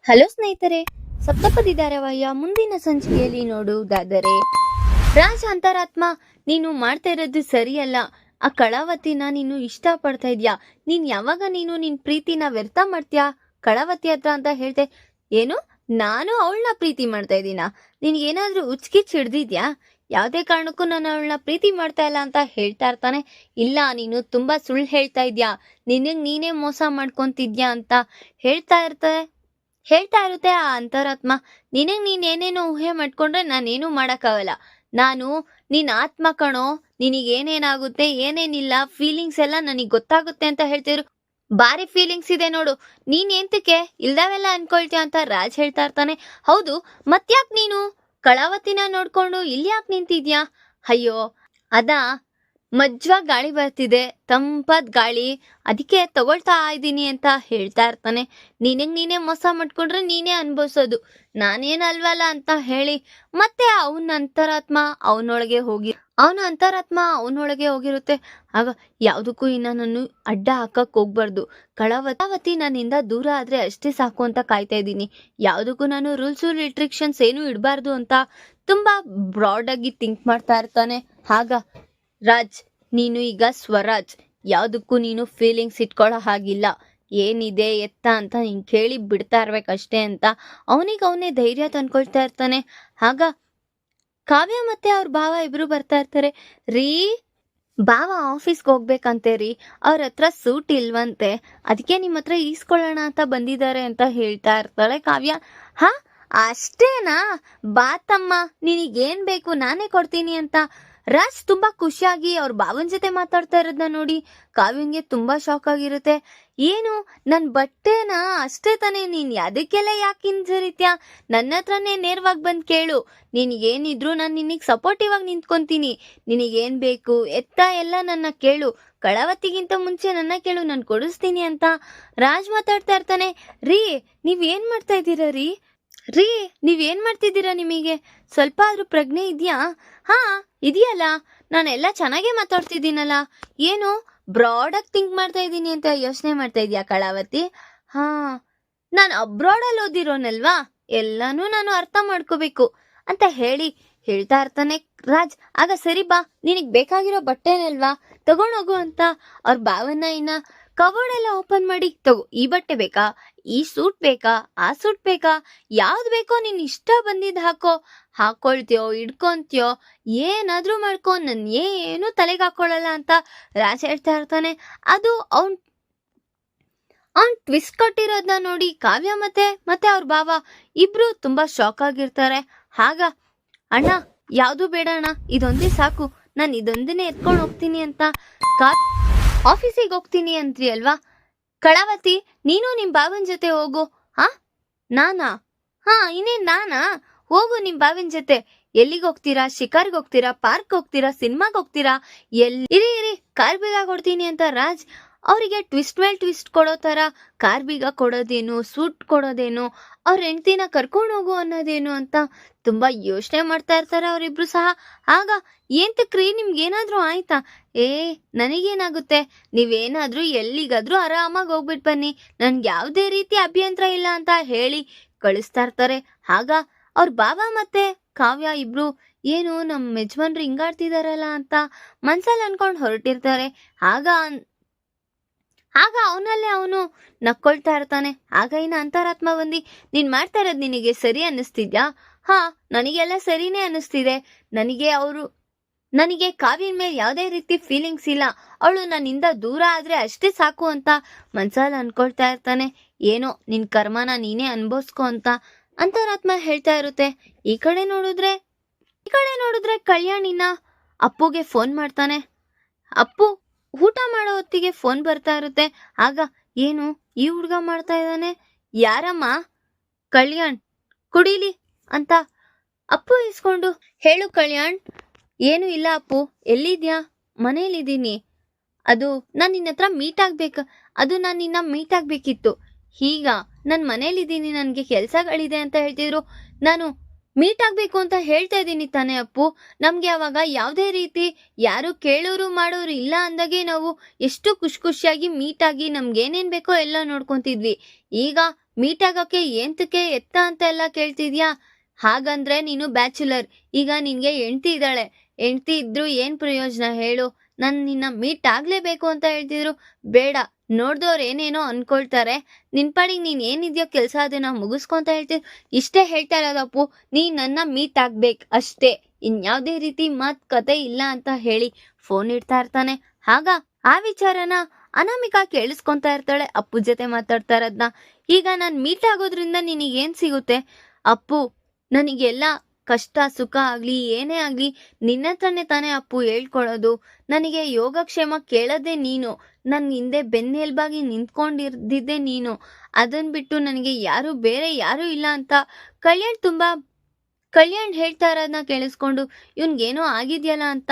Hello ಸ್ನೇಹಿತರೆ, ಸಪ್ತಪದಿ ಧಾರಾವಾಹಿಯ ಮುಂದಿನ ಸಂಚಿಕೆಯಲ್ಲಿ ನೋಡುವುದಾದರೆ, ರಾಜ್ ಅಂತರಾತ್ಮ, ನೀನು ಮಾಡ್ತಾ ಇರೋದು ಸರಿಯಲ್ಲ. ಆ ಕಳಾವತಿನ ನೀನು ಇಷ್ಟ ಪಡ್ತಾ ಇದ್ಯಾ? ಯಾವಾಗ ನಿನ್ ಪ್ರೀತಿನ ವ್ಯರ್ಥ ಮಾಡ್ತೀಯಾ ಕಳಾವತಿ ಹತ್ರ ಅಂತ ಹೇಳ್ತೆ. ಏನು, ನಾನು ಅವಳನ್ನ ಪ್ರೀತಿ ಮಾಡ್ತಾ ಇದ್ದೀನ? ನಿನ್ಗೇನಾದ್ರೂ ಉಚ್ಕಿಚ್ ಹಿಡ್ದಿದ್ಯಾ? ಯಾವುದೇ ಕಾರಣಕ್ಕೂ ನಾನು ಅವಳನ್ನ ಪ್ರೀತಿ ಮಾಡ್ತಾ ಇಲ್ಲ ಅಂತ ಹೇಳ್ತಾ ಇರ್ತಾನೆ. ಇಲ್ಲ, ನೀನು ತುಂಬಾ ಸುಳ್ಳು ಹೇಳ್ತಾ ಇದ್ಯಾ, ನೀನೇ ಮೋಸ ಮಾಡ್ಕೊಂತಿದ್ಯಾ ಅಂತ ಹೇಳ್ತಾ ಇರುತ್ತೆ ಆ ಅಂತರಾತ್ಮ. ನೀನೇನೇನೋ ಊಹೆ ಮಾಡ್ಕೊಂಡ್ರೆ ನಾನೇನು ಮಾಡಕ್ಕಾಗಲ್ಲ. ನಾನು ನಿನ್ ಆತ್ಮ ಕಣೋ, ನಿನಗೇನೇನಾಗುತ್ತೆ ಏನೇನಿಲ್ಲ ಫೀಲಿಂಗ್ಸ್ ಎಲ್ಲ ನನಗ್ ಗೊತ್ತಾಗುತ್ತೆ ಅಂತ ಹೇಳ್ತಿದ್ರು. ಬಾರಿ ಫೀಲಿಂಗ್ಸ್ ಇದೆ ನೋಡು, ನೀನ್ ಎಂತಕ್ಕೆ ಇಲ್ದಾವೆಲ್ಲ ಅನ್ಕೊಳ್ತೀಯ ಅಂತ ರಾಜ್ ಹೇಳ್ತಾ ಇರ್ತಾನೆ. ಹೌದು, ಮತ್ಯಾಕ್ ನೀನು ಕಳಾವತಿನ ನೋಡ್ಕೊಂಡು ಇಲ್ಲಿ ಯಾಕೆ ನಿಂತಿದ್ಯಾ? ಅಯ್ಯೋ, ಅದಾ ಮಜ್ವಾಗಿ ಗಾಳಿ ಬರ್ತಿದೆ, ತಂಪಾದ ಗಾಳಿ, ಅದಕ್ಕೆ ತಗೊಳ್ತಾ ಇದ್ದೀನಿ ಅಂತ ಹೇಳ್ತಾ ಇರ್ತಾನೆ. ನೀನೇ ಮೋಸ ಮಾಡ್ಕೊಂಡ್ರೆ ನೀನೇ ಅನ್ಭವಿಸೋದು, ನಾನೇನಲ್ವಲ್ಲ ಅಂತ ಹೇಳಿ ಮತ್ತೆ ಅವನ ಅಂತರಾತ್ಮ ಅವನೊಳಗೆ ಹೋಗಿರುತ್ತೆ. ಆಗ ಯಾವುದಕ್ಕೂ ಇನ್ನ ನಾನು ಅಡ್ಡ ಹಾಕಕ್ ಹೋಗ್ಬಾರ್ದು. ಕಳಾವತಿ ನನ್ನಿಂದ ದೂರ ಆದ್ರೆ ಅಷ್ಟೇ ಸಾಕು ಅಂತ ಕಾಯ್ತಾ ಇದ್ದೀನಿ. ಯಾವುದಕ್ಕೂ ನಾನು ರೂಲ್ಸ್ ರಿಸ್ಟ್ರಿಕ್ಷನ್ಸ್ ಏನು ಇಡಬಾರ್ದು ಅಂತ ತುಂಬಾ ಬ್ರಾಡ್ ಆಗಿ ಥಿಂಕ್ ಮಾಡ್ತಾ ಇರ್ತಾನೆ. ಆಗ ರಾಜ್, ನೀನು ಈಗ ಸ್ವರಾಜ್, ಯಾವುದಕ್ಕೂ ನೀನು ಫೀಲಿಂಗ್ಸ್ ಇಟ್ಕೊಳ್ಳೋ ಹಾಗಿಲ್ಲ. ಏನಿದೆ ಎತ್ತ ಅಂತ ನೀನು ಕೇಳಿ ಬಿಡ್ತಾ ಇರ್ಬೇಕಷ್ಟೇ ಅಂತ ಅವನೇ ಧೈರ್ಯ ತಂದ್ಕೊಳ್ತಾ ಇರ್ತಾನೆ. ಆಗ ಕಾವ್ಯ ಮತ್ತೆ ಅವ್ರ ಭಾವ ಇಬ್ರು ಬರ್ತಾ ಇರ್ತಾರೆ. ರೀ, ಭಾವ ಆಫೀಸ್ಗೆ ಹೋಗ್ಬೇಕಂತೆ ರೀ, ಅವ್ರ ಹತ್ರ ಸೂಟ್ ಇಲ್ವಂತೆ, ಅದಕ್ಕೆ ನಿಮ್ಮ ಹತ್ರ ಈಸ್ಕೊಳ್ಳೋಣ ಅಂತ ಬಂದಿದ್ದಾರೆ ಅಂತ ಹೇಳ್ತಾ ಇರ್ತಾಳೆ ಕಾವ್ಯ. ಹಾ, ಅಷ್ಟೇನಾ? ಬಾತಮ್ಮ, ನಿನಗೇನ್ ಬೇಕು ನಾನೇ ಕೊಡ್ತೀನಿ ಅಂತ ರಾಜ್ ತುಂಬಾ ಖುಷಿಯಾಗಿ ಅವ್ರ ಭಾವನ್ ಜೊತೆ ಮಾತಾಡ್ತಾ ಇರೋದನ್ನ ನೋಡಿ ಕಾವ್ಯಂಗೆ ತುಂಬಾ ಶಾಕ್ ಆಗಿರುತ್ತೆ. ಏನು, ನನ್ ಬಟ್ಟೆನ ಅಷ್ಟೇ ತಾನೇ, ನೀನ್ ಅದಕ್ಕೆಲ್ಲ ಯಾಕೆ ಹಿಂಜರಿತ್ಯಾ? ನನ್ನ ಹತ್ರನೇ ನೇರವಾಗಿ ಬಂದ್ ಕೇಳು, ನಿನಗೇನಿದ್ರು ನಾನು ನಿನಗ್ ಸಪೋರ್ಟಿವ್ ಆಗಿ ನಿಂತ್ಕೊಂತೀನಿ. ನಿನಗೇನ್ ಬೇಕು ಎತ್ತ ಎಲ್ಲ ನನ್ನ ಕೇಳು, ಕಳಾವತಿಗಿಂತ ಮುಂಚೆ ನನ್ನ ಕೇಳು, ನಾನು ಕೊಡಿಸ್ತೀನಿ ಅಂತ ರಾಜ್ ಮಾತಾಡ್ತಾ ಇರ್ತಾನೆ. ರೀ, ನೀವೇನ್ ಮಾಡ್ತಾ ಇದ್ದೀರಾ ರೀ, ನೀವೇನ್ ಮಾಡ್ತಿದ್ದೀರಾ? ನಿಮಗೆ ಸ್ವಲ್ಪ ಆದ್ರೂ ಪ್ರಜ್ಞೆ ಇದೆಯಾ? ಹಾ, ಇದೆಯಲ್ಲ, ನಾನೆಲ್ಲ ಚೆನ್ನಾಗೇ ಮಾತಾಡ್ತಿದ್ದೀನಲ್ಲ. ಏನು ಬ್ರಾಡ್ ಆಗಿ ಥಿಂಕ್ ಮಾಡ್ತಾ ಇದ್ದೀನಿ ಅಂತ ಯೋಚನೆ ಮಾಡ್ತಾ ಇದೀಯಾ ಕಳಾವತಿ? ಹಾ, ನಾನು ಅಬ್ರಾಡಲ್ಲಿ ಓದಿರೋನಲ್ವಾ, ಎಲ್ಲಾನು ನಾನು ಅರ್ಥ ಮಾಡ್ಕೋಬೇಕು ಅಂತ ಹೇಳ್ತಾ ಇರ್ತಾನೆ ರಾಜ್. ಆಗ ಸರಿ ಬಾ, ನಿನಗ್ ಬೇಕಾಗಿರೋ ಬಟ್ಟೆನಲ್ವಾ ತಗೊಂಡೋಗು ಅಂತ ಅವ್ರ ಭಾವನ ಕಬೋರ್ಡ್ ಎಲ್ಲ ಓಪನ್ ಮಾಡಿ, ತಗೋ, ಈ ಬಟ್ಟೆ ಬೇಕಾ, ಈ ಸೂಟ್ ಬೇಕಾ, ಆ ಸೂಟ್ ಬೇಕಾ, ಯಾವ್ದು ಬೇಕೋ ನಿನ್ ಇಷ್ಟ ಬಂದಿದ್ ಹಾಕೊಳ್ತೀಯೋ ಇಡ್ಕೊಂತೀಯೋ ಏನಾದ್ರೂ ಮಾಡ್ಕೊ, ನನ್ ಏನು ತಲೆಗೆ ಹಾಕೊಳ್ಳಲ್ಲ ಅಂತ ರಾಜ್ ಹೇಳ್ತಾ ಇರ್ತಾನೆ. ಅದು ಅವ್ನ್ ಟ್ವಿಸ್ಟ್ ಕೊಟ್ಟಿರೋದನ್ನ ನೋಡಿ ಕಾವ್ಯ ಮತ್ತೆ ಅವ್ರ ಭಾವ ಇಬ್ರು ತುಂಬಾ ಶಾಕ್ ಆಗಿರ್ತಾರೆ. ಆಗ ಅಣ್ಣ, ಯಾವ್ದು ಬೇಡ ಅಣ್ಣ, ಇದೊಂದೇ ಸಾಕು, ನಾನು ಇದೊಂದನ್ನೇ ಎತ್ಕೊಂಡು ಹೋಗ್ತೀನಿ ಅಂತ ಆಫೀಸಿಗೆ ಹೋಗ್ತೀನಿ ಅಂತ್ರಿ ಅಲ್ವಾ? ಕಳಾವತಿ, ನೀನು ನಿಮ್ ಭಾವನ್ ಜೊತೆ ಹೋಗು. ಹಾ, ನಾನಾ? ಹಾ, ಇನ್ನೇನ್ ನಾನಾ? ಹೋಗು ನಿಮ್ ಭಾವನ್ ಜೊತೆ. ಎಲ್ಲಿಗೆ ಹೋಗ್ತೀರಾ? ಶಿಕಾರ್ಗೆ ಹೋಗ್ತೀರಾ? ಪಾರ್ಕ್ ಹೋಗ್ತೀರಾ? ಸಿನಿಮಾಗೆ ಹೋಗ್ತೀರಾ? ಇರಿ, ಕಾರ್ ಬೀಗ ಕೊಡ್ತೀನಿ ಅಂತ ರಾಜ್ ಅವರಿಗೆ ಟ್ವಿಸ್ಟ್ ಮೇಲ್ ಟ್ವಿಸ್ಟ್ ಕೊಡೋ ತರ ಕಾರ್ ಬೀಗ ಕೊಡೋದೇನು, ಸೂಟ್ ಕೊಡೋದೇನು, ಅವ್ರ ಹೆಂಡತಿನ ಕರ್ಕೊಂಡು ಹೋಗು ಅನ್ನೋದೇನು ಅಂತ ತುಂಬಾ ಯೋಚನೆ ಮಾಡ್ತಾ ಇರ್ತಾರೆ ಅವರಿಬ್ರು ಸಹ. ಆಗ ಏಂತಕ್ರಿ, ನಿಮ್ಗೇನಾದ್ರೂ ಆಯ್ತಾ? ನನಗೇನಾಗುತ್ತೆ, ನೀವೇನಾದ್ರೂ ಎಲ್ಲಿಗಾದ್ರೂ ಆರಾಮಾಗಿ ಹೋಗ್ಬಿಟ್ಟು ಬನ್ನಿ, ನನ್ಗೆ ಯಾವುದೇ ರೀತಿ ಅಭ್ಯಂತರ ಇಲ್ಲ ಅಂತ ಹೇಳಿ ಕಳಿಸ್ತಾ ಇರ್ತಾರೆ. ಆಗ ಅವ್ರ ಭಾವ ಮತ್ತೆ ಕಾವ್ಯ ಇಬ್ರು ಏನು ನಮ್ಮ ಯಜಮಾನ್ರು ಹಿಂಗಾಡ್ತಿದಾರಲ್ಲ ಅಂತ ಮನ್ಸಲ್ಲಿ ಅನ್ಕೊಂಡು ಹೊರಟಿರ್ತಾರೆ. ಆಗ ಅವನು ನಕ್ಕೊಳ್ತಾ ಇರ್ತಾನೆ. ಆಗ ಇನ್ನ ಅಂತರಾತ್ಮ ಬಂದು, ನೀನ್ ಮಾಡ್ತಾ ಇರೋದು ನಿನಗೆ ಸರಿ ಅನ್ನಿಸ್ತಿದ್ಯಾ? ಹಾ, ನನಗೆಲ್ಲ ಸರಿನೇ ಅನ್ನಿಸ್ತಿದೆ. ನನಗೆ ಕಾವ್ಯನ ಮೇಲೆ ಯಾವುದೇ ರೀತಿ ಫೀಲಿಂಗ್ಸ್ ಇಲ್ಲ, ಅವಳು ನನ್ನಿಂದ ದೂರ ಆದ್ರೆ ಅಷ್ಟೇ ಸಾಕು ಅಂತ ಮನ್ಸಲ್ಲಿ ಅನ್ಕೊಳ್ತಾ ಇರ್ತಾನೆ. ಏನೋ ನಿನ್ ಕರ್ಮನ ನೀನೇ ಅನ್ಭವಿಸ್ಕೊ ಅಂತ ಅಂತರಾತ್ಮ ಹೇಳ್ತಾ ಇರುತ್ತೆ. ಈ ಕಡೆ ನೋಡಿದ್ರೆ ಕಲ್ಯಾಣಿನ ಅಪ್ಪುಗೆ ಫೋನ್ ಮಾಡ್ತಾನೆ. ಅಪ್ಪು ಊಟ ಮಾಡೋ ಹೊತ್ತಿಗೆ ಫೋನ್ ಬರ್ತಾ ಇರುತ್ತೆ. ಆಗ ಏನು ಈ ಹುಡ್ಗ ಮಾಡ್ತಾ ಇದ್ದಾನೆ? ಯಾರಮ್ಮ? ಕಲ್ಯಾಣ್, ಕುಡೀಲಿ ಅಂತ ಅಪ್ಪು ಇಸ್ಕೊಂಡು, ಹೇಳು ಕಲ್ಯಾಣ್. ಏನು ಇಲ್ಲ ಅಪ್ಪು, ಎಲ್ಲಿದ್ಯಾ? ಮನೇಲಿದ್ದೀನಿ. ಅದು ನಾನು ನಿನ್ನ ಮೀಟ್ ಆಗ್ಬೇಕಿತ್ತು. ಈಗ ನಾನು ಮನೇಲಿದ್ದೀನಿ, ನನಗೆ ಕೆಲ್ಸಗಳಿದೆ ಅಂತ ಹೇಳ್ತಿದ್ರು. ನಾನು ಮೀಟ್ ಆಗ್ಬೇಕು ಅಂತ ಹೇಳ್ತಾ ಇದ್ದೀನಿ ತಾನೇ ಅಪ್ಪು. ನಮ್ಗೆ ಅವಾಗ ಯಾವುದೇ ರೀತಿ ಯಾರು ಕೇಳೋರು ಮಾಡೋರು ಇಲ್ಲ ಅಂದಾಗೆ ನಾವು ಎಷ್ಟು ಖುಷಿಯಾಗಿ ಮೀಟ್ ಆಗಿ ನಮ್ಗೆ ಏನೇನ್ ಬೇಕೋ ಎಲ್ಲ ನೋಡ್ಕೊಂತಿದ್ವಿ. ಈಗ ಮೀಟ್ ಆಗೋಕೆ ಏಂತಕ್ಕೆ ಎತ್ತ ಅಂತ ಎಲ್ಲ ಕೇಳ್ತಿದ್ಯಾ? ಹಾಗಂದ್ರೆ ನೀನು ಬ್ಯಾಚುಲರ್. ಈಗ ನಿನ್ಗೆ ಹೆಂಡ್ತಿ ಇದ್ದಾಳೆ. ಹೆಂಡ್ತಿ ಇದ್ರು ಏನ್ ಪ್ರಯೋಜನ ಹೇಳು? ನಿನ್ನ ಮೀಟ್ ಆಗ್ಲೇಬೇಕು ಅಂತ ಹೇಳ್ತಿದ್ರು. ಬೇಡ, ನೋಡ್ದವ್ರು ಏನೇನೋ ಅನ್ಕೊಳ್ತಾರೆ. ನಿನ್ ಪಾಡಿಗೆ ನೀನ್ ಏನಿದ್ಯೋ ಕೆಲ್ಸ ಅದನ್ನ ಮುಗಿಸ್ಕೊಂತ ಹೇಳ್ತಿದ್ರು. ಇಷ್ಟೇ ಹೇಳ್ತಾ ಇರೋದಪ್ಪು, ನೀನ್ ನನ್ನ ಮೀಟ್ ಆಗ್ಬೇಕು ಅಷ್ಟೇ, ಇನ್ಯಾವುದೇ ರೀತಿ ಕತೆ ಇಲ್ಲ ಅಂತ ಹೇಳಿ ಫೋನ್ ಇಡ್ತಾ ಇರ್ತಾನೆ. ಆಗ ಆ ವಿಚಾರನ ಅನಾಮಿಕಾ ಕೇಳಿಸ್ಕೊಂತ ಇರ್ತಾಳೆ ಅಪ್ಪು ಜೊತೆ ಮಾತಾಡ್ತಾ ಇರೋದ್ನ. ಈಗ ನಾನ್ ಮೀಟ್ ಆಗೋದ್ರಿಂದ ನಿನಗೇನ್ ಸಿಗುತ್ತೆ ಅಪ್ಪು? ನನಗೆಲ್ಲ ಕಷ್ಟ ಸುಖ ಆಗ್ಲಿ ಏನೇ ಆಗ್ಲಿ ನಿನ್ನ ಹತ್ರನೇ ತಾನೇ ಅಪ್ಪು ಹೇಳ್ಕೊಳೋದು. ನನಗೆ ಯೋಗಕ್ಷೇಮ ಕೇಳೋದೇ ನೀನು, ನನ್ ಹಿಂದೆ ಬೆನ್ನೆಲ್ಬಾಗಿ ನಿಂತ್ಕೊಂಡಿದ್ದಿದ್ದೆ ನೀನು. ಅದನ್ ಬಿಟ್ಟು ನನಗೆ ಬೇರೆ ಯಾರು ಇಲ್ಲ ಅಂತ ಕಲ್ಯಾಣ್ ಹೇಳ್ತಾ ಇರೋದನ್ನ ಕೇಳಿಸ್ಕೊಂಡು ಇವ್ನ್ಗೇನೋ ಆಗಿದ್ಯಲ್ಲ ಅಂತ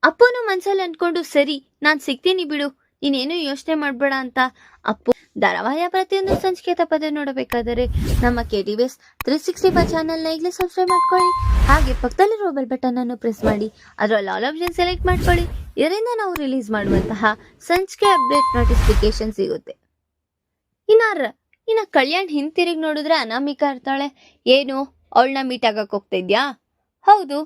ಅಪ್ಪನು ಮನ್ಸಲ್ಲಿ ಅನ್ಕೊಂಡು, ಸರಿ ನಾನ್ ಸಿಗ್ತೀನಿ ಬಿಡು, ನೀನೇನು ಯೋಚನೆ ಮಾಡ್ಬೇಡ ಅಂತ ಅಪ್ಪು. ಧಾರಾವಾಹಿಯ ಪ್ರತಿಯೊಂದು ಸಂಚಿಕೆ ತಪ್ಪದೆ ನೋಡಬೇಕಾದರೆ ನಮ್ಮ KTVS 365 ಚಾನಲ್ನ ಈಗಲೇ ಸಬ್ಸ್ಕ್ರೈಬ್ ಮಾಡ್ಕೊಳ್ಳಿ. ಹಾಗೆ ಪಕ್ಕದಲ್ಲಿರೋ ಬೆಲ್ ಬಟನ್ ಅನ್ನು ಪ್ರೆಸ್ ಮಾಡಿ ಅದರಲ್ಲಿ ಆಲ್ ಆಪ್ಷನ್ ಸೆಲೆಕ್ಟ್ ಮಾಡ್ಕೊಳ್ಳಿ. ಇದರಿಂದ ನಾವು ರಿಲೀಸ್ ಮಾಡುವಂತಹ ಸಂಚಿಕೆ ಅಪ್ಡೇಟ್ ನೋಟಿಫಿಕೇಶನ್ ಸಿಗುತ್ತೆ. ಇನ್ನ ಕಲ್ಯಾಣ್ ಹಿಂತಿರುಗಿ ನೋಡಿದ್ರೆ ಅನಾಮಿಕಾ ಇರ್ತಾಳೆ. ಏನು, ಅವಳನ್ನ ಮೀಟ್ ಆಗಕ್ ಹೋಗ್ತಾ ಇದ್ಯಾ? ಹೌದು,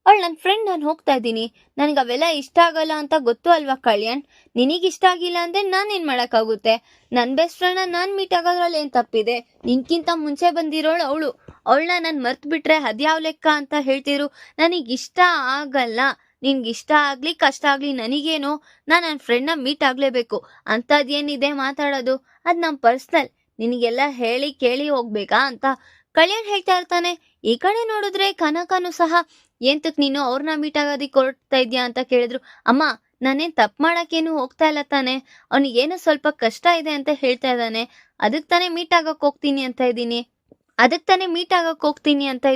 ಅವಳು ನನ್ನ ಫ್ರೆಂಡ್, ನಾನು ಹೋಗ್ತಾ ಇದ್ದೀನಿ. ನನಗೆ ಅವೆಲ್ಲ ಇಷ್ಟ ಆಗಲ್ಲ ಅಂತ ಗೊತ್ತು ಅಲ್ವಾ ಕಲ್ಯಾಣ್? ನಿನಗಿಷ್ಟ ಆಗಿಲ್ಲ ಅಂದ್ರೆ ನಾನೇನ್ ಮಾಡಕ್ಕಾಗುತ್ತೆ? ನನ್ನ ಬೆಸ್ಟ್ ಫ್ರೆಂಡ್ನ ನಾನು ಮೀಟ್ ಆಗೋದ್ರಲ್ಲಿ ಏನ್ ತಪ್ಪಿದೆ? ನಿನ್ಕಿಂತ ಮುಂಚೆ ಬಂದಿರೋಳು ಅವಳನ್ನ ನಾನು ಮರ್ತ್ ಬಿಟ್ರೆ ಅದ್ಯಾವ ಲೆಕ್ಕ ಅಂತ ಹೇಳ್ತಿರು. ನನಗಿಷ್ಟ ಆಗಲ್ಲ, ನಿನ್ಗಿಷ್ಟ ಆಗ್ಲಿ ಕಷ್ಟ ಆಗ್ಲಿ ನನಗೇನು, ನನ್ನ ಫ್ರೆಂಡ್ನ ಮೀಟ್ ಆಗ್ಲೇಬೇಕು. ಅಂತದೇನಿದೆ ಮಾತಾಡೋದು? ಅದ್ ನಮ್ ಪರ್ಸ್ನಲ್, ನಿನಗೆಲ್ಲ ಹೇಳಿ ಕೇಳಿ ಹೋಗ್ಬೇಕಾ ಅಂತ ಕಲ್ಯಾಣ್ ಹೇಳ್ತಾ ಇರ್ತಾನೆ. ಈ ಕಡೆ ನೋಡಿದ್ರೆ ಕನಕನು ಸಹ, ಏಂತಕ್ ನೀನು ಅವ್ರನ್ನ ಮೀಟ್ ಆಗೋದಿಕ್ ಹೊರಡ್ತಾ ಇದ್ಯಾ ಅಂತ ಕೇಳಿದ್ರು. ಅಮ್ಮ, ನಾನೇನ್ ತಪ್ಪು ಮಾಡಕ್ಕೇನು ಹೋಗ್ತಾ ಇಲ್ಲ ತಾನೆ, ಅವನಿಗೇನೋ ಸ್ವಲ್ಪ ಕಷ್ಟ ಇದೆ ಅಂತ ಹೇಳ್ತಾ ಇದ್ದಾನೆ, ಅದಕ್ ತಾನೇ ಮೀಟ್ ಆಗಕ್ ಹೋಗ್ತೀನಿ ಅಂತ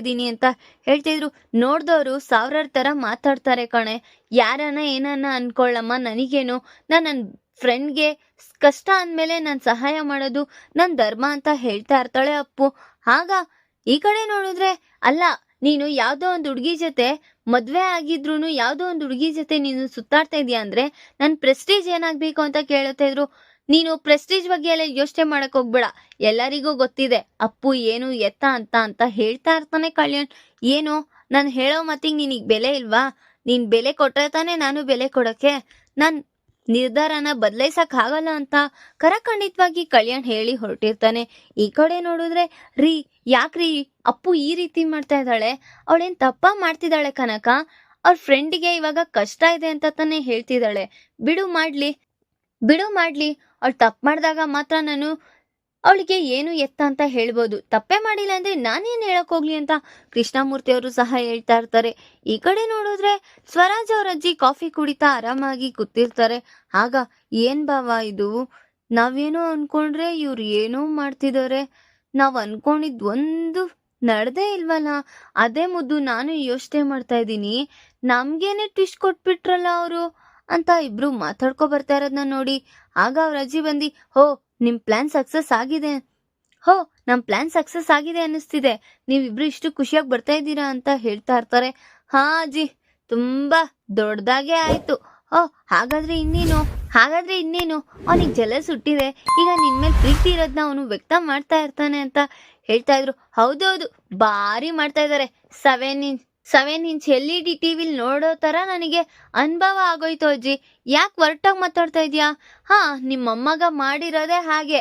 ಇದ್ದೀನಿ ಅಂತ ಹೇಳ್ತಿದ್ರು. ನೋಡ್ದವ್ರು ಸಾವಿರಾರು ತರ ಮಾತಾಡ್ತಾರೆ ಕಣೆ, ಯಾರನ್ನ ಏನನ್ನ ಅನ್ಕೊಳ್ಳಮ್ಮ, ನನಗೇನು, ನನ್ನ ಫ್ರೆಂಡ್ಗೆ ಕಷ್ಟ ಅಂದ್ಮೇಲೆ ನಾನು ಸಹಾಯ ಮಾಡೋದು ನನ್ನ ಧರ್ಮ ಅಂತ ಹೇಳ್ತಾ ಇರ್ತಾಳೆ ಅಪ್ಪು. ಆಗ ಈ ಕಡೆ ನೋಡಿದ್ರೆ, ಅಲ್ಲ ನೀನು ಯಾವ್ದೋ ಒಂದು ಹುಡುಗಿ ಜೊತೆ ಮದ್ವೆ ಆಗಿದ್ರೂನು ಯಾವ್ದೋ ಒಂದು ಹುಡುಗಿ ಜೊತೆ ನೀನು ಸುತ್ತಾಡ್ತಾ ಇದೀಯ ಅಂದ್ರೆ ನನ್ ಪ್ರೆಸ್ಟೀಜ್ ಏನಾಗ್ಬೇಕು ಅಂತ ಕೇಳ್ತಾ ಇದ್ರು. ನೀನು ಪ್ರೆಸ್ಟೀಜ್ ಬಗ್ಗೆ ಎಲ್ಲ ಯೋಚನೆ ಮಾಡಕ್ ಹೋಗ್ಬೇಡ, ಎಲ್ಲರಿಗೂ ಗೊತ್ತಿದೆ ಅಪ್ಪು ಏನು ಎತ್ತ ಅಂತ ಹೇಳ್ತಾ ಇರ್ತಾನೆ ಕಲ್ಯಾಣ್. ಏನು, ನಾನು ಹೇಳೋ ಮತ್ತಿಗೆ ನಿನಗ್ ಬೆಲೆ ಇಲ್ವಾ? ನೀನ್ ಬೆಲೆ ಕೊಟ್ರೆ ತಾನೇ ನಾನು ಬೆಲೆ ಕೊಡಕ್ಕೆ. ನಾನ್ ನಿರ್ಧಾರನ ಬದಲಾಯಿಸಕ್ ಆಗಲ್ಲ ಅಂತ ಖಂಡಿತವಾಗಿ ಕಲ್ಯಾಣ್ ಹೇಳಿ ಹೊರಟಿರ್ತಾನೆ. ಈ ಕಡೆ ನೋಡಿದ್ರೆ, ಯಾಕ್ರಿ ಅಪ್ಪು ಈ ರೀತಿ ಮಾಡ್ತಾ ಇದ್ದಾಳೆ? ಅವಳೇನ್ ತಪ್ಪ ಮಾಡ್ತಿದ್ದಾಳೆ ಕನಕ? ಅವ್ರ ಫ್ರೆಂಡಿಗೆ ಇವಾಗ ಕಷ್ಟ ಇದೆ ಅಂತ ತಾನೇ ಹೇಳ್ತಿದ್ದಾಳೆ. ಬಿಡು ಮಾಡ್ಲಿ, ಅವಳು ತಪ್ಪು ಮಾಡಿದಾಗ ಮಾತ್ರ ನಾನು ಅವಳಿಗೆ ಏನು ಎತ್ತ ಅಂತ ಹೇಳ್ಬೋದು. ತಪ್ಪೇ ಮಾಡಿಲ್ಲ ಅಂದ್ರೆ ನಾನೇನ್ ಹೇಳಕ್ ಹೋಗ್ಲಿ ಅಂತ ಕೃಷ್ಣಮೂರ್ತಿ ಅವರು ಸಹ ಹೇಳ್ತಾ ಇರ್ತಾರೆ. ಈ ಕಡೆ ನೋಡಿದ್ರೆ ಸ್ವರಾಜ್ ಅವ್ರ ಅಜ್ಜಿ ಕಾಫಿ ಕುಡಿತಾ ಆರಾಮಾಗಿ ಕೂತಿರ್ತಾರೆ. ಆಗ, ಏನ್ ಬಾವ ಇದು, ನಾವೇನೋ ಅನ್ಕೊಂಡ್ರೆ ಇವ್ರು ಏನೋ ಮಾಡ್ತಿದ್ದಾರೆ, ನಾವ್ ಅನ್ಕೊಂಡಿದ್ ಒಂದು ನಡ್ದೇ ಇಲ್ವಲ್ಲ, ಅದೇ ಮುದ್ದು ನಾನು ಯೋಚನೆ ಮಾಡ್ತಾ ಇದ್ದೀನಿ, ನಮ್ಗೇನೆ ಟ್ವಿಸ್ಟ್ ಕೊಟ್ಬಿಟ್ರಲ್ಲ ಅವರು ಅಂತ ಇಬ್ರು ಮಾತಾಡ್ಕೊ ಬರ್ತಾ ಇರೋದನ್ನ ನೋಡಿ ಆಗ ಅವ್ರ ಅಜ್ಜಿ ಬಂದಿ, ನಮ್ ಪ್ಲಾನ್ ಸಕ್ಸಸ್ ಆಗಿದೆ ಅನ್ನಿಸ್ತಿದೆ, ನೀವಿಬ್ರು ಇಷ್ಟು ಖುಷಿಯಾಗಿ ಬರ್ತಾ ಇದ್ದೀರಾ ಅಂತ ಹೇಳ್ತಾ ಇರ್ತಾರೆ. ಹಾ ಅಜ್ಜಿ, ತುಂಬಾ ದೊಡ್ಡದಾಗೆ ಆಯ್ತು. ಹಾಗಾದ್ರೆ ಇನ್ನೇನು, ಅವನಿಗೆ ಜಲಸ್ ಹುಟ್ಟಿದೆ, ಈಗ ನಿನ್ಮೇಲೆ ಪ್ರೀತಿ ಇರೋದನ್ನ ಅವನು ವ್ಯಕ್ತ ಮಾಡ್ತಾ ಇರ್ತಾನೆ ಅಂತ ಹೇಳ್ತಾ ಇದ್ರು. ಹೌದೌದು, ಭಾರಿ ಮಾಡ್ತಾ ಇದ್ದಾರೆ. 7-inch LED ಟಿವಿಲ್ ನೋಡೋ ತರ ನನಗೆ ಅನುಭವ ಆಗೋಯ್ತು ಅಜ್ಜಿ. ಯಾಕೆ ಹೊರಟಾಗಿ ಮಾತಾಡ್ತಾ ಇದ್ಯಾ? ನಿಮ್ಮಮ್ಮಗ ಮಾಡಿರೋದೇ ಹಾಗೆ.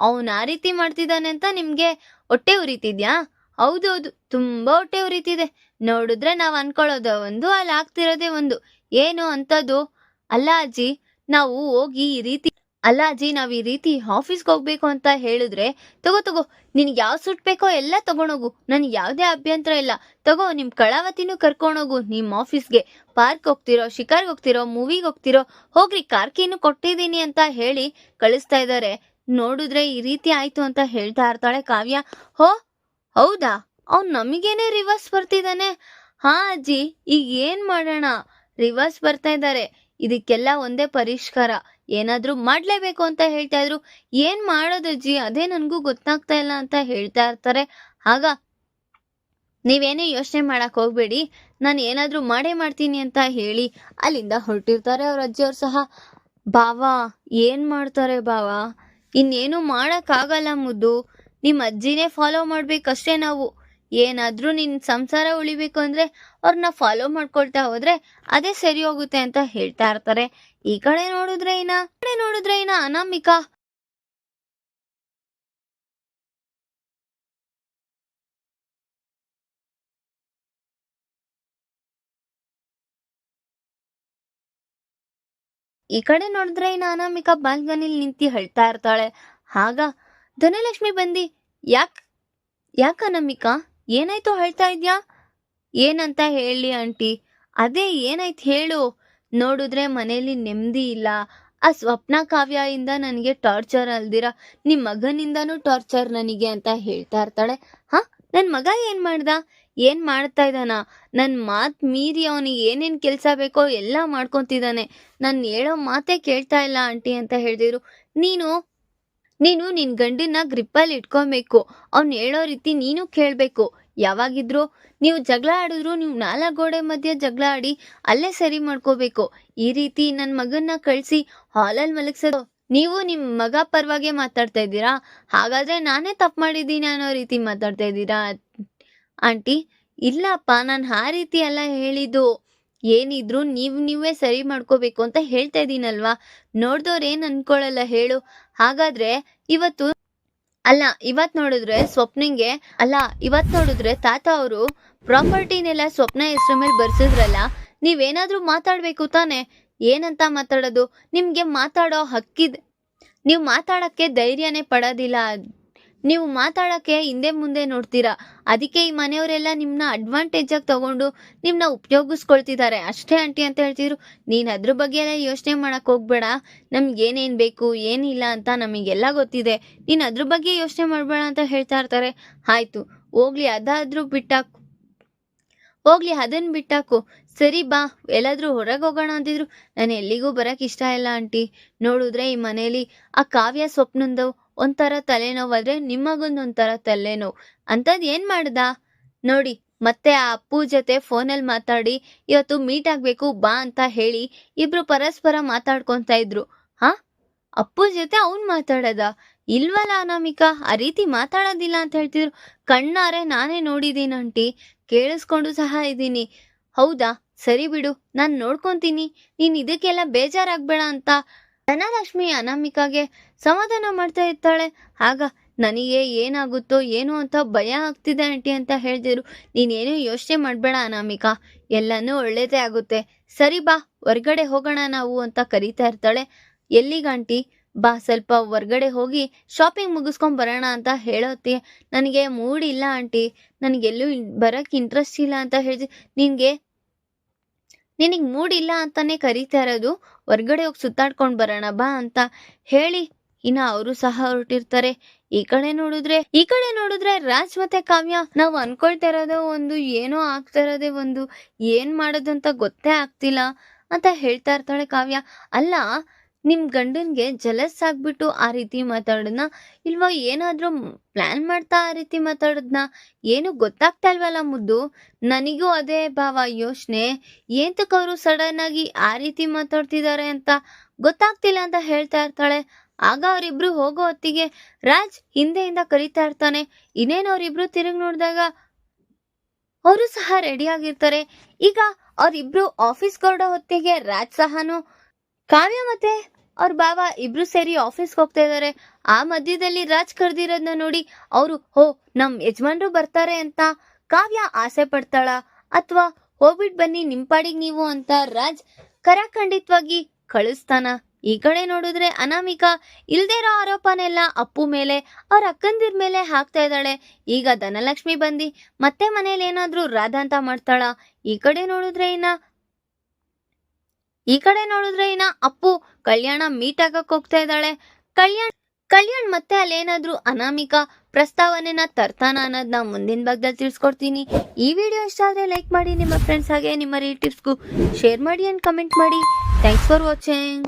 ಅವನ್ ಆ ರೀತಿ ಮಾಡ್ತಿದ್ದಾನೆ ಅಂತ ನಿಮ್ಗೆ ಹೊಟ್ಟೆ ಉರಿತಿದ್ಯಾ? ಹೌದೌದು, ತುಂಬಾ ಹೊಟ್ಟೆ ಉರಿತಿದೆ. ನೋಡಿದ್ರೆ ನಾವ್ ಅನ್ಕೊಳ್ಳೋದ ಒಂದು, ಅಲ್ಲಿ ಆಗ್ತಿರೋದೇ ಒಂದು. ಏನು ಅಂತದ್ದು? ಅಲ್ಲ ಅಜ್ಜಿ, ನಾವು ಈ ರೀತಿ ಆಫೀಸ್ಗೆ ಹೋಗ್ಬೇಕು ಅಂತ ಹೇಳಿದ್ರೆ, ತಗೋ ನಿನ್ಗೆ ಯಾವ ಸೂಟ್ ಬೇಕೋ ಎಲ್ಲ ತಗೊಂಡೋಗು, ನನ್ಗೆ ಯಾವ್ದೇ ಅಭ್ಯಂತರ ಇಲ್ಲ. ತಗೋ, ನಿಮ್ ಕಳಾವತಿನೂ ಕರ್ಕೊಂಡೋಗು ನಿಮ್ ಆಫೀಸ್ಗೆ. ಪಾರ್ಕ್ ಹೋಗ್ತಿರೋ, ಶಿಕಾರ್ಗೆ ಹೋಗ್ತಿರೋ, ಮೂವಿಗೆ ಹೋಗ್ತಿರೋ, ಹೋಗ್ರಿ, ಕಾರ್ಕೀನು ಕೊಟ್ಟಿದ್ದೀನಿ ಅಂತ ಹೇಳಿ ಕಳಿಸ್ತಾ ಇದ್ದಾರೆ. ನೋಡಿದ್ರೆ ಈ ರೀತಿ ಆಯ್ತು ಅಂತ ಹೇಳ್ತಾ ಇರ್ತಾಳೆ ಕಾವ್ಯ. ಹೌದಾ, ಅವ್ನು ನಮಗೇನೆ ರಿವರ್ಸ್ ಬರ್ತಿದ್ದಾನೆ. ಹಾ ಅಜ್ಜಿ, ಈಗ ಏನ್ ಮಾಡೋಣ, ರಿವರ್ಸ್ ಬರ್ತಾ ಇದ್ದಾರೆ. ಇದಕ್ಕೆಲ್ಲ ಒಂದೇ ಪರಿಷ್ಕಾರ, ಏನಾದ್ರೂ ಮಾಡ್ಲೇಬೇಕು ಅಂತ ಹೇಳ್ತಾ ಇದ್ರು. ಏನ್ ಮಾಡೋದಜ್ಜಿ, ಅದೇ ನನ್ಗೂ ಗೊತ್ತಾಗ್ತಾ ಇಲ್ಲ ಅಂತ ಹೇಳ್ತಾ ಇರ್ತಾರೆ. ಆಗ, ನೀವೇನೇ ಯೋಚನೆ ಮಾಡಕ್ ಹೋಗ್ಬೇಡಿ, ನಾನು ಏನಾದ್ರೂ ಮಾಡೇ ಮಾಡ್ತೀನಿ ಅಂತ ಹೇಳಿ ಅಲ್ಲಿಂದ ಹೊರಟಿರ್ತಾರೆ ಅವ್ರ ಅಜ್ಜಿಯವ್ರು ಸಹ. ಬಾವಾ, ಏನ್ ಮಾಡ್ತಾರೆ ಬಾವಾ, ಇನ್ನೇನು ಮಾಡಕ್ಕಾಗಲ್ಲ ಮುದ್ದು. ನಿಮ್ಮ ಅಜ್ಜಿನೇ ಫಾಲೋ ಮಾಡ್ಬೇಕಷ್ಟೇ ನಾವು. ಏನಾದ್ರೂ ನಿನ್ ಸಂಸಾರ ಉಳಿಬೇಕು ಅಂದ್ರೆ ಅವ್ರನ್ನ ಫಾಲೋ ಮಾಡ್ಕೊಳ್ತಾ ಹೋದ್ರೆ ಅದೇ ಸರಿ ಹೋಗುತ್ತೆ ಅಂತ ಹೇಳ್ತಾ ಇರ್ತಾರೆ. ಈ ಕಡೆ ನೋಡಿದ್ರೆ ಇನ್ನ ಅನಾಮಿಕಾ ಬಾಲ್ಕನಿಲಿ ನಿಂತಿ ಹೇಳ್ತಾ ಇರ್ತಾಳೆ. ಆಗ ಧನಲಕ್ಷ್ಮಿ ಬಂದಿ, ಯಾಕ್ ಯಾಕ ಅನಾಮಿಕಾ, ಏನಾಯ್ತು ಹೇಳ್ತಾ ಇದ್ಯಾ? ಏನಂತ ಹೇಳಿ ಆಂಟಿ? ಅದೇ ಏನಾಯ್ತು ಹೇಳು. ನೋಡಿದ್ರೆ ಮನೇಲಿ ನೆಮ್ಮದಿ ಇಲ್ಲ. ಆ ಸ್ವಪ್ನ ಕಾವ್ಯ ಇಂದ ನನಗೆ ಟಾರ್ಚರ್ ಅಲ್ದಿರ ನಿಮ್ ಮಗನಿಂದಾನು ಟಾರ್ಚರ್ ನನಗೆ ಅಂತ ಹೇಳ್ತಾ ಇರ್ತಾಳೆ. ಹ, ನನ್ ಮಗ ಏನ್ ಮಾಡ್ತಾ ಇದ್ದಾನ? ನನ್ ಮಾತ್ ಮೀರಿ ಅವನಿಗೆ ಏನೇನ್ ಕೆಲ್ಸ ಬೇಕೋ ಎಲ್ಲ ಮಾಡ್ಕೊಂತಿದ್ದಾನೆ. ನಾನು ಹೇಳೋ ಮಾತೇ ಕೇಳ್ತಾ ಇಲ್ಲ ಆಂಟಿ ಅಂತ ಹೇಳ್ದಿರು. ನೀನು ನಿನ್ ಗಂಡನ್ನ ಗ್ರಿಪ್ಪಲ್ಲಿ ಇಟ್ಕೊಬೇಕು. ಅವ್ನು ಹೇಳೋ ರೀತಿ ನೀನು ಕೇಳ್ಬೇಕು. ಯಾವಾಗಿದ್ರು ನೀವು ಜಗಳ ಆಡಿದ್ರು ನೀವು 4 ಗೋಡೆ ಮಧ್ಯೆ ಜಗಳ ಆಡಿ ಅಲ್ಲೇ ಸರಿ ಮಾಡ್ಕೋಬೇಕು. ಈ ರೀತಿ ನನ್ ಮಗನ್ನ ಕಳ್ಸಿ ಹಾಲಲ್ಲಿ ಮಲಗ್ಸೋದು ನೀವು ನಿಮ್ ಮಗ ಪರವಾಗಿ ಮಾತಾಡ್ತಾ ಇದ್ದೀರಾ? ಹಾಗಾದ್ರೆ ನಾನೇ ತಪ್ಪು ಮಾಡಿದ್ದೀನಿ ಅನ್ನೋ ರೀತಿ ಮಾತಾಡ್ತಾ ಇದ್ದೀರಾ ಆಂಟಿ? ಇಲ್ಲಪ್ಪ, ನಾನು ಆ ರೀತಿ ಎಲ್ಲ ಹೇಳಿದ್ದು. ಏನಿದ್ರು ನೀವೇ ಸರಿ ಮಾಡ್ಕೋಬೇಕು ಅಂತ ಹೇಳ್ತಾ ಇದ್ದೀನಲ್ವಾ. ನೋಡ್ದವ್ರು ಏನ್ ಅನ್ಕೊಳಲ್ಲ ಹೇಳು. ಹಾಗಾದ್ರೆ ಇವತ್ತು ನೋಡಿದ್ರೆ ತಾತ ಅವರು ಪ್ರಾಪರ್ಟಿನೆಲ್ಲ ಸ್ವಪ್ನ ಹೆಸರ ಮೇಲೆ ಬರ್ಸಿದ್ರಲ್ಲ, ನೀವೇನಾದ್ರೂ ಮಾತಾಡ್ಬೇಕು ತಾನೆ? ಏನಂತ ಮಾತಾಡೋದು? ನಿಮ್ಗೆ ಮಾತಾಡೋ ಹಕ್ಕಿದೆ. ನೀವು ಮಾತಾಡಕ್ಕೆ ಧೈರ್ಯನೇ ಪಡೋದಿಲ್ಲ. ನೀವು ಮಾತಾಡಕ್ಕೆ ಹಿಂದೆ ಮುಂದೆ ನೋಡ್ತೀರಾ. ಅದಕ್ಕೆ ಈ ಮನೆಯವರೆಲ್ಲ ನಿಮ್ನ ಅಡ್ವಾಂಟೇಜ್ ಆಗಿ ತಗೊಂಡು ನಿಮ್ನ ಉಪಯೋಗಿಸ್ಕೊಳ್ತಿದ್ದಾರೆ ಅಷ್ಟೇ ಆಂಟಿ ಅಂತ ಹೇಳ್ತಿದ್ರು. ನೀನ್ ಅದ್ರ ಬಗ್ಗೆ ಎಲ್ಲ ಯೋಚನೆ ಮಾಡಕ್ ಹೋಗ್ಬೇಡ. ನಮ್ಗೆ ಏನೇನ್ ಬೇಕು ಏನಿಲ್ಲ ಅಂತ ನಮಗೆಲ್ಲ ಗೊತ್ತಿದೆ. ನೀನ್ ಅದ್ರ ಬಗ್ಗೆ ಯೋಚನೆ ಮಾಡ್ಬೇಡ ಅಂತ ಹೇಳ್ತಾ ಇರ್ತಾರೆ. ಆಯ್ತು ಹೋಗ್ಲಿ, ಅದನ್ನ ಬಿಟ್ಟಾಕು. ಸರಿ ಬಾ, ಎಲ್ಲಾದ್ರೂ ಹೊರಗೆ ಹೋಗೋಣ ಅಂತಿದ್ರು. ನಾನು ಎಲ್ಲಿಗೂ ಬರಕ್ ಇಷ್ಟ ಇಲ್ಲ ಆಂಟಿ. ನೋಡಿದ್ರೆ ಈ ಮನೇಲಿ ಆ ಕಾವ್ಯ ಸ್ವಪ್ನಂದು ಒಂಥರ ತಲೆನೋವಾದ್ರೆ ನಿಮ್ಮಗೊಂದು ಒಂಥರ ತಲೆನೋವು. ಅಂತದ್ ಏನ್ ಮಾಡ್ದ ನೋಡಿ? ಮತ್ತೆ ಆ ಅಪ್ಪು ಜೊತೆ ಫೋನಲ್ಲಿ ಮಾತಾಡಿ ಇವತ್ತು ಮೀಟ್ ಆಗ್ಬೇಕು ಬಾ ಅಂತ ಹೇಳಿ ಇಬ್ರು ಪರಸ್ಪರ ಮಾತಾಡ್ಕೊಂತ ಇದ್ರು. ಹಾ, ಅಪ್ಪು ಜೊತೆ ಅವ್ನ್ ಮಾತಾಡದ? ಇಲ್ವಲ್ಲ ಅನಾಮಿಕಾ, ಆ ರೀತಿ ಮಾತಾಡೋದಿಲ್ಲ ಅಂತ ಹೇಳ್ತಿದ್ರು. ಕಣ್ಣಾರೆ ನಾನೇ ನೋಡಿದೀನಿ ಆಂಟಿ, ಕೇಳಿಸ್ಕೊಂಡು ಸಹ ಇದ್ದೀನಿ. ಹೌದಾ, ಸರಿ ಬಿಡು, ನಾನ್ ನೋಡ್ಕೊಂತೀನಿ. ನೀನ್ ಇದಕ್ಕೆಲ್ಲ ಬೇಜಾರಾಗ್ಬೇಡ ಅಂತ ಧನಲಕ್ಷ್ಮಿ ಅನಾಮಿಕಾಗೆ ಸಮಾಧಾನ ಮಾಡ್ತಾ ಇರ್ತಾಳೆ. ಆಗ ನನಗೆ ಏನಾಗುತ್ತೋ ಏನೋ ಅಂತ ಭಯ ಆಗ್ತಿದೆ ಆಂಟಿ ಅಂತ ಹೇಳ್ತಿದ್ರು. ನೀನೇನು ಯೋಚನೆ ಮಾಡ್ಬೇಡ ಅನಾಮಿಕಾ, ಎಲ್ಲನೂ ಒಳ್ಳೇದೇ ಆಗುತ್ತೆ. ಸರಿ ಬಾ, ಹೊರ್ಗಡೆ ಹೋಗೋಣ ನಾವು ಅಂತ ಕರೀತಾ ಇರ್ತಾಳೆ. ಎಲ್ಲಿಗಾಂಟಿ? ಬಾ, ಸ್ವಲ್ಪ ಹೊರ್ಗಡೆ ಹೋಗಿ ಶಾಪಿಂಗ್ ಮುಗಿಸ್ಕೊಂಡ್ ಬರೋಣ ಅಂತ ಹೇಳೋತಿ. ನನಗೆ ಮೂಡ್ ಇಲ್ಲ ಆಂಟಿ, ನನಗೆಲ್ಲೂ ಬರಕ್ ಇಂಟ್ರೆಸ್ಟ್ ಇಲ್ಲ ಅಂತ ಹೇಳ್ತಿ. ನಿನಗ್ ಮೂಡ್ ಇಲ್ಲ ಅಂತಾನೆ ಕರೀತಾ ಇರೋದು. ಹೊರ್ಗಡೆ ಹೋಗಿ ಸುತ್ತಾಡ್ಕೊಂಡ್ ಬರೋಣ ಬಾ ಅಂತ ಹೇಳಿ ಇನ್ನ ಅವರು ಸಹ ಹೊರಟಿರ್ತಾರೆ. ಈ ಕಡೆ ನೋಡಿದ್ರೆ ರಾಜ್ ಮತ್ತೆ ಕಾವ್ಯ ನಾವು ಅನ್ಕೊಳ್ತಾ ಇರೋದು ಒಂದು, ಏನೋ ಆಗ್ತಾ ಇರೋದೇ ಒಂದು, ಏನ್ ಮಾಡೋದು ಅಂತ ಗೊತ್ತೇ ಆಗ್ತಿಲ್ಲ ಅಂತ ಹೇಳ್ತಾ ಇರ್ತಾಳೆ ಕಾವ್ಯ. ಅಲ್ಲ, ನಿಮ್ ಗಂಡನ್ಗೆ ಜಲಸ್ ಆಗ್ಬಿಟ್ಟು ಆ ರೀತಿ ಮಾತಾಡೋದ್ನ, ಇಲ್ವಾ ಏನಾದ್ರೂ ಪ್ಲಾನ್ ಮಾಡ್ತಾ ಆ ರೀತಿ ಮಾತಾಡೋದ್ನ? ಏನು ಗೊತ್ತಾಗ್ತಾ ಇಲ್ವಲ್ಲ ಮುದ್ದು. ನನಗೂ ಅದೇ ಭಾವ, ಯೋಚನೆ. ಏಂತಕ್ ಅವರು ಸಡನ್ ಆಗಿ ಆ ರೀತಿ ಮಾತಾಡ್ತಿದ್ದಾರೆ ಅಂತ ಗೊತ್ತಾಗ್ತಿಲ್ಲ ಅಂತ ಹೇಳ್ತಾ ಇರ್ತಾಳೆ. ಆಗ ಅವರಿಬ್ರು ಹೋಗೋ ಹೊತ್ತಿಗೆ ರಾಜ್ ಹಿಂದೆಯಿಂದ ಕರೀತಾ ಇರ್ತಾನೆ. ಇನ್ನೇನು ಅವರಿಬ್ರು ತಿರುಗಿ ನೋಡಿದಾಗ ಅವರು ಸಹ ರೆಡಿ ಆಗಿರ್ತಾರೆ. ಈಗ ಅವರಿಬ್ರು ಆಫೀಸ್ ಹೊರಡೋ ಹೊತ್ತಿಗೆ ರಾಜ್ ಸಹನು ಕಾವ್ಯ ಮತ್ತೆ ಅವ್ರ ಬಾವ ಇಬ್ರು ಸೇರಿ ಆಫೀಸ್ಗೆ ಹೋಗ್ತಾ ಇದಾರೆ. ಆ ಮಧ್ಯದಲ್ಲಿ ರಾಜ್ ಕರೆದಿರೋದನ್ನ ನೋಡಿ ಅವರು, ನಮ್ ಯಜಮಾನ್ರು ಬರ್ತಾರೆ ಅಂತ ಕಾವ್ಯ ಆಸೆ ಪಡ್ತಾಳ, ಅಥವಾ ಹೋಗ್ಬಿಟ್ ಬನ್ನಿ ನಿಂಪಾಡಿಗೆ ನೀವು ಅಂತ ರಾಜ್ ಖಂಡಿತವಾಗಿ ಕಳಿಸ್ತಾನ. ಈ ಕಡೆ ನೋಡಿದ್ರೆ ಅನಾಮಿಕಾ ಇಲ್ದೇ ಇರೋ ಆರೋಪನೆಲ್ಲ ಅಪ್ಪು ಮೇಲೆ, ಅವ್ರ ಅಕ್ಕಂದಿರ್ ಮೇಲೆ ಹಾಕ್ತಾ ಇದ್ದಾಳೆ. ಈಗ ಧನಲಕ್ಷ್ಮಿ ಬಂದಿ ಮತ್ತೆ ಮನೇಲಿ ಏನಾದ್ರೂ ರಾಧಾಂತ ಮಾಡ್ತಾಳ. ಈ ಕಡೆ ನೋಡಿದ್ರೆ ಇನ್ನ ಅಪ್ಪು ಕಲ್ಯಾಣ ಮೀಟ್ ಆಗಕ್ ಹೋಗ್ತಾ ಇದ್ದಾಳೆ. ಕಲ್ಯಾಣ್ ಮತ್ತೆ ಅಲ್ಲೇನಾದ್ರೂ ಅನಾಮಿಕಾ ಪ್ರಸ್ತಾವನೆನ ತರ್ತಾನ ಅನ್ನೋದನ್ನ ಮುಂದಿನ ಭಾಗದಲ್ಲಿ ತಿಳಿಸ್ಕೊಡ್ತೀನಿ. ಈ ವಿಡಿಯೋ ಇಷ್ಟ ಆದ್ರೆ ಲೈಕ್ ಮಾಡಿ, ನಿಮ್ಮ ಫ್ರೆಂಡ್ಸ್ ಹಾಗೆ ನಿಮ್ಮ ರಿಲೇಟಿವ್ಸ್ಗೂ ಶೇರ್ ಮಾಡಿ ಅಂಡ್ ಕಮೆಂಟ್ ಮಾಡಿ. Thanks for watching.